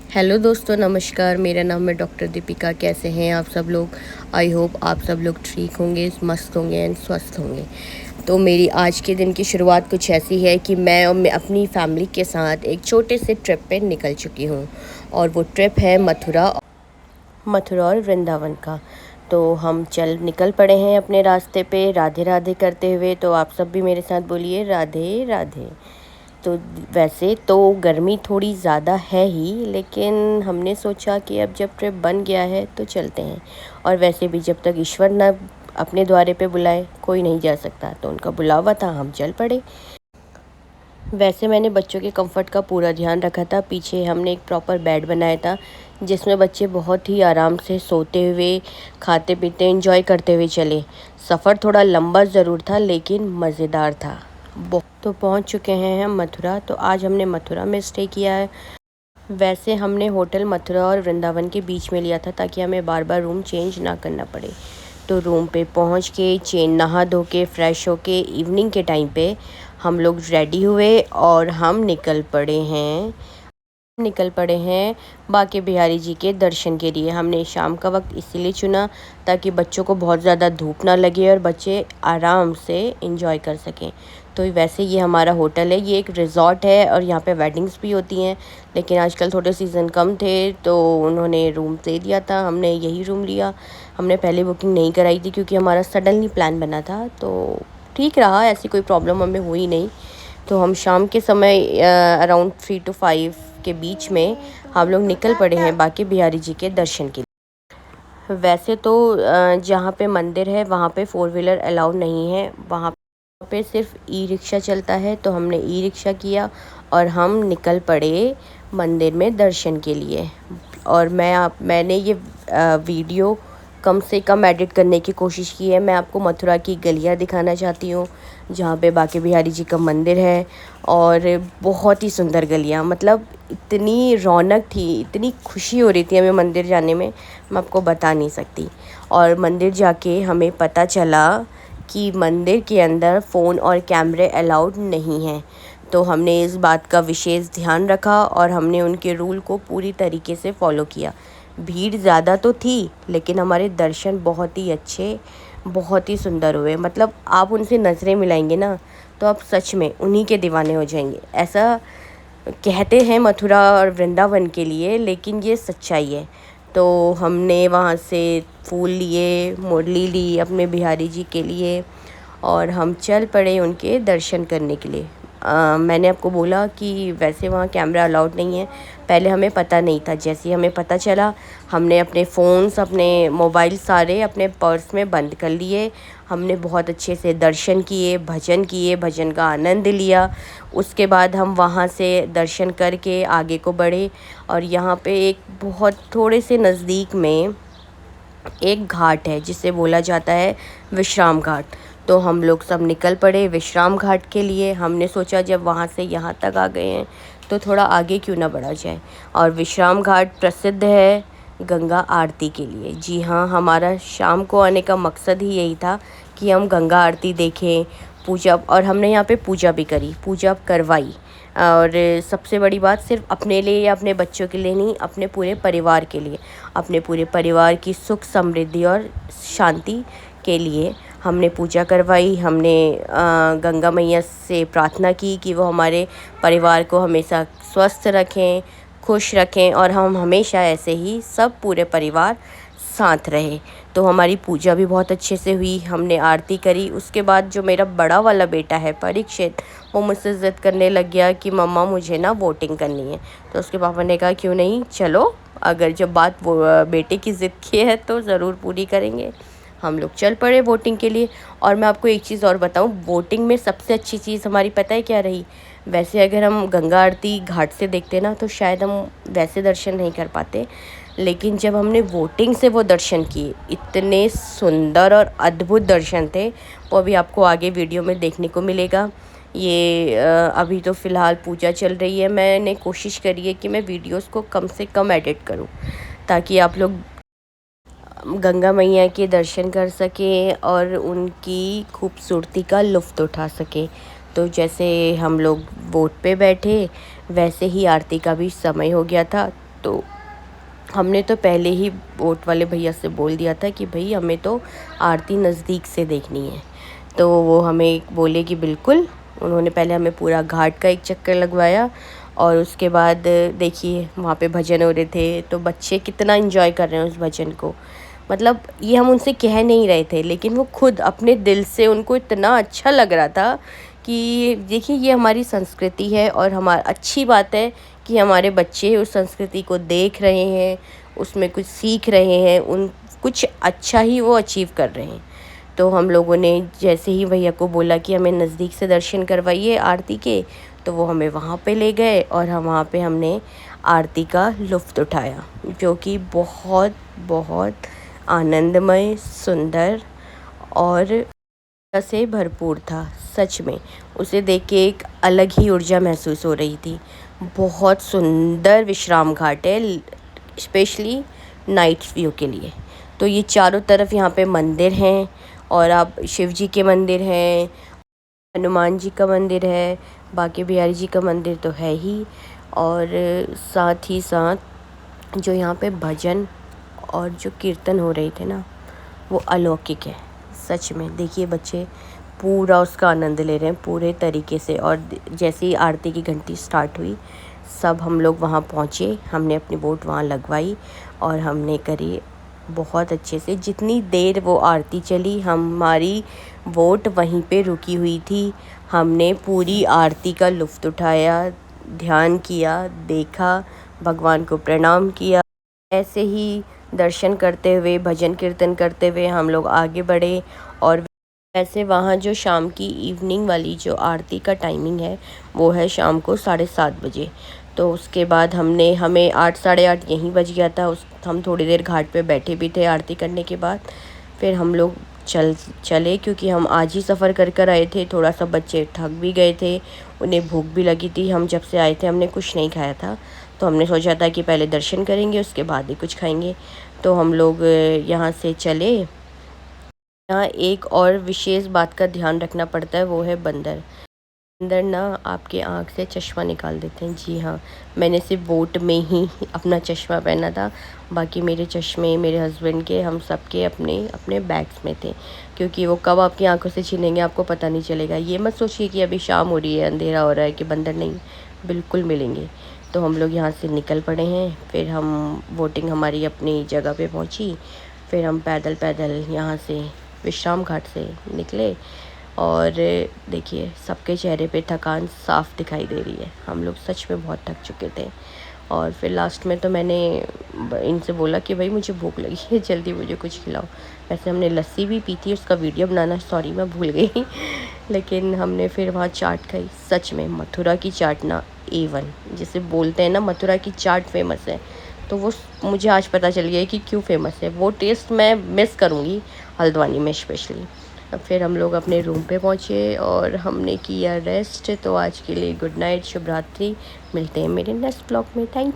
Hello दोस्तों, नमस्कार। मेरा नाम है डॉक्टर दीपिका। कैसे हैं आप सब लोग? आई होप आप सब लोग ठीक होंगे, मस्त होंगे एंड स्वस्थ होंगे। तो मेरी आज के दिन की शुरुआत कुछ ऐसी है कि मैं अपनी फैमिली के साथ एक छोटे से ट्रिप पे निकल चुकी हूँ और वो ट्रिप है मथुरा और वृंदावन का। तो हम निकल पड़े हैं अपने रास्ते पे राधे राधे करते हुए। तो आप सब भी मेरे साथ बोलिए राधे राधे। तो वैसे तो गर्मी थोड़ी ज़्यादा है ही, लेकिन हमने सोचा कि अब जब ट्रिप बन गया है तो चलते हैं। और वैसे भी जब तक ईश्वर न अपने द्वारे पे बुलाए कोई नहीं जा सकता, तो उनका बुलावा था, हम चल पड़े। वैसे मैंने बच्चों के कंफर्ट का पूरा ध्यान रखा था। पीछे हमने एक प्रॉपर बेड बनाया था जिसमें बच्चे बहुत ही आराम से सोते हुए, खाते पीते, एंजॉय करते हुए चले। सफ़र थोड़ा लंबा ज़रूर था लेकिन मज़ेदार था। तो पहुंच चुके हैं हम मथुरा। तो आज हमने मथुरा में स्टे किया है। वैसे हमने होटल मथुरा और वृंदावन के बीच में लिया था ताकि हमें बार बार रूम चेंज ना करना पड़े। तो रूम पे पहुंच के नहा धो के फ्रेश होके इवनिंग के टाइम पे हम लोग रेडी हुए और हम निकल पड़े हैं बाके बिहारी जी के दर्शन के लिए। हमने शाम का वक्त इसीलिए चुना ताकि बच्चों को बहुत ज़्यादा धूप ना लगे और बच्चे आराम से एंजॉय कर सकें। तो वैसे ये हमारा होटल है, ये एक रिज़ॉर्ट है और यहाँ पे वेडिंग्स भी होती हैं, लेकिन आजकल थोड़े सीज़न कम थे तो उन्होंने रूम दे दिया था, हमने यही रूम लिया। हमने पहले बुकिंग नहीं कराई थी क्योंकि हमारा सडनली प्लान बना था, तो ठीक रहा, ऐसी कोई प्रॉब्लम हमें हुई नहीं। तो हम शाम के समय अराउंड 3 to 5 के बीच में हम लोग निकल पड़े हैं बाके बिहारी जी के दर्शन के लिए। वैसे तो जहाँ पे मंदिर है वहाँ पे 4 व्हीलर अलाउ नहीं है, वहाँ पे सिर्फ ई रिक्शा चलता है। तो हमने ई रिक्शा किया और हम निकल पड़े मंदिर में दर्शन के लिए। और मैंने ये वीडियो कम से कम एडिट करने की कोशिश की है। मैं आपको मथुरा की गलियाँ दिखाना चाहती हूँ जहाँ पे बाके बिहारी जी का मंदिर है, और बहुत ही सुंदर गलियाँ, मतलब इतनी रौनक थी, इतनी खुशी हो रही थी हमें मंदिर जाने में, मैं आपको बता नहीं सकती। और मंदिर जाके हमें पता चला कि मंदिर के अंदर फ़ोन और कैमरे अलाउड नहीं हैं। तो हमने इस बात का विशेष ध्यान रखा और हमने उनके रूल को पूरी तरीके से फॉलो किया। भीड़ ज़्यादा तो थी लेकिन हमारे दर्शन बहुत ही अच्छे, बहुत ही सुंदर हुए। मतलब आप उनसे नज़रें मिलाएंगे ना तो आप सच में उन्हीं के दीवाने हो जाएंगे। ऐसा कहते हैं मथुरा और वृंदावन के लिए, लेकिन ये सच्चाई है। तो हमने वहाँ से फूल लिए, मुरली ली अपने बिहारी जी के लिए और हम चल पड़े उनके दर्शन करने के लिए। मैंने आपको बोला कि वैसे वहाँ कैमरा अलाउड नहीं है, पहले हमें पता नहीं था। जैसे ही हमें पता चला हमने अपने फ़ोन्स, अपने मोबाइल सारे अपने पर्स में बंद कर लिए। हमने बहुत अच्छे से दर्शन किए, भजन का आनंद लिया। उसके बाद हम वहाँ से दर्शन करके आगे को बढ़े और यहाँ पे एक बहुत थोड़े से नज़दीक में एक घाट है जिसे बोला जाता है विश्राम घाट। तो हम लोग सब निकल पड़े विश्राम घाट के लिए। हमने सोचा जब वहाँ से यहाँ तक आ गए हैं तो थोड़ा आगे क्यों ना बढ़ा जाए। और विश्राम घाट प्रसिद्ध है गंगा आरती के लिए। जी हाँ, हमारा शाम को आने का मकसद ही यही था कि हम गंगा आरती देखें, पूजा, और हमने यहाँ पे पूजा भी करी, पूजा करवाई। और सबसे बड़ी बात, सिर्फ अपने लिए या अपने बच्चों के लिए नहीं, अपने पूरे परिवार के लिए, अपने पूरे परिवार की सुख समृद्धि और शांति के लिए हमने पूजा करवाई। हमने गंगा मैया से प्रार्थना की कि वो हमारे परिवार को हमेशा स्वस्थ रखें, खुश रखें और हम हमेशा ऐसे ही सब पूरे परिवार साथ रहे। तो हमारी पूजा भी बहुत अच्छे से हुई, हमने आरती करी। उसके बाद जो मेरा बड़ा वाला बेटा है परीक्षित, वो मुझसे ज़िद करने लग गया कि मम्मा मुझे ना वोटिंग करनी है। तो उसके पापा ने कहा क्यों नहीं, चलो, अगर जब बात वो बेटे की ज़िद की है तो ज़रूर पूरी करेंगे। हम लोग चल पड़े वोटिंग के लिए। और मैं आपको एक चीज़ और बताऊं, वोटिंग में सबसे अच्छी चीज़ हमारी पता है क्या रही? वैसे अगर हम गंगा आरती घाट से देखते ना तो शायद हम वैसे दर्शन नहीं कर पाते, लेकिन जब हमने वोटिंग से वो दर्शन किए, इतने सुंदर और अद्भुत दर्शन थे। वो अभी आपको आगे वीडियो में देखने को मिलेगा। ये अभी तो फ़िलहाल पूजा चल रही है। मैंने कोशिश करी है कि मैं वीडियोस को कम से कम एडिट करूं ताकि आप लोग गंगा मैया के दर्शन कर सकें और उनकी खूबसूरती का लुत्फ़ उठा सकें। तो जैसे हम लोग वोट पे बैठे वैसे ही आरती का भी समय हो गया था। तो हमने तो पहले ही बोट वाले भैया से बोल दिया था कि भाई हमें तो आरती नज़दीक से देखनी है। तो वो हमें बोले कि बिल्कुल। उन्होंने पहले हमें पूरा घाट का एक चक्कर लगवाया और उसके बाद देखिए वहाँ पे भजन हो रहे थे, तो बच्चे कितना एंजॉय कर रहे हैं उस भजन को। मतलब ये हम उनसे कह नहीं रहे थे, लेकिन वो खुद अपने दिल से, उनको इतना अच्छा लग रहा था कि देखिए ये हमारी संस्कृति है और हमारा अच्छी बात है कि हमारे बच्चे उस संस्कृति को देख रहे हैं, उसमें कुछ सीख रहे हैं, उन कुछ अच्छा ही वो अचीव कर रहे हैं। तो हम लोगों ने जैसे ही भैया को बोला कि हमें नज़दीक से दर्शन करवाइए आरती के, तो वो हमें वहाँ पे ले गए और हम वहाँ पे हमने आरती का लुत्फ़ उठाया, जो कि बहुत बहुत आनंदमय, सुंदर और से भरपूर था। सच में उसे देख के एक अलग ही ऊर्जा महसूस हो रही थी। बहुत सुंदर विश्राम घाट है, स्पेशली नाइट व्यू के लिए। तो ये चारों तरफ यहाँ पे मंदिर हैं और आप शिव जी के मंदिर हैं, हनुमान जी का मंदिर है, बांके बिहारी जी का मंदिर तो है ही, और साथ ही साथ जो यहाँ पे भजन और जो कीर्तन हो रहे थे ना, वो अलौकिक है। सच में देखिए बच्चे पूरा उसका आनंद ले रहे हैं पूरे तरीके से। और जैसे ही आरती की घंटी स्टार्ट हुई, सब हम लोग वहाँ पहुँचे, हमने अपनी बोट वहाँ लगवाई और हमने करी बहुत अच्छे से। जितनी देर वो आरती चली, हमारी बोट वहीं पे रुकी हुई थी। हमने पूरी आरती का लुत्फ़ उठाया, ध्यान किया, देखा, भगवान को प्रणाम किया। ऐसे ही दर्शन करते हुए, भजन कीर्तन करते हुए हम लोग आगे बढ़े। और वैसे वहाँ जो शाम की इवनिंग वाली जो आरती का टाइमिंग है, वो है शाम को 7:30 बजे। तो उसके बाद हमें 8 साढ़े 8 यहीं बज गया था। हम थोड़ी देर घाट पे बैठे भी थे आरती करने के बाद। फिर हम लोग चले, क्योंकि हम आज ही सफ़र कर आए थे। थोड़ा सा बच्चे थक भी गए थे, उन्हें भूख भी लगी थी। हम जब से आए थे हमने कुछ नहीं खाया था, तो हमने सोचा था कि पहले दर्शन करेंगे, उसके बाद ही कुछ खाएंगे। तो हम लोग यहाँ से चले। यहाँ एक और विशेष बात का ध्यान रखना पड़ता है, वो है बंदर। बंदर ना आपके आँख से चश्मा निकाल देते हैं। जी हाँ, मैंने सिर्फ बोट में ही अपना चश्मा पहना था, बाकी मेरे चश्मे मेरे हस्बैंड के, हम सब के अपने अपने बैग्स में थे, क्योंकि वो कब आपकी आंखों से छीनेंगे आपको पता नहीं चलेगा। ये मत सोचिए कि अभी शाम हो रही है, अंधेरा हो रहा है, कि बंदर नहीं, बिल्कुल मिलेंगे। तो हम लोग यहाँ से निकल पड़े हैं। फिर हम बोटिंग हमारी अपनी जगह पे पहुँची। फिर हम पैदल पैदल यहाँ से विश्राम घाट से निकले और देखिए सबके चेहरे पे थकान साफ़ दिखाई दे रही है। हम लोग सच में बहुत थक चुके थे। और फिर लास्ट में तो मैंने इनसे बोला कि भाई मुझे भूख लगी है, जल्दी मुझे कुछ खिलाओ। वैसे हमने लस्सी भी पी थी, उसका वीडियो बनाना सॉरी मैं भूल गई लेकिन हमने फिर वहाँ चाट खाई। सच में मथुरा की चाट ना A1, जिसे बोलते हैं ना मथुरा की चाट फेमस है, तो वो मुझे आज पता चल गया है कि क्यों फेमस है। वो टेस्ट मैं मिस करूँगी हल्द्वानी में स्पेशली। अब फिर हम लोग अपने रूम पे पहुँचे और हमने किया रेस्ट। तो आज के लिए गुड नाइट, शुभ रात्रि। मिलते हैं मेरे नेक्स्ट ब्लॉग में। Thank you.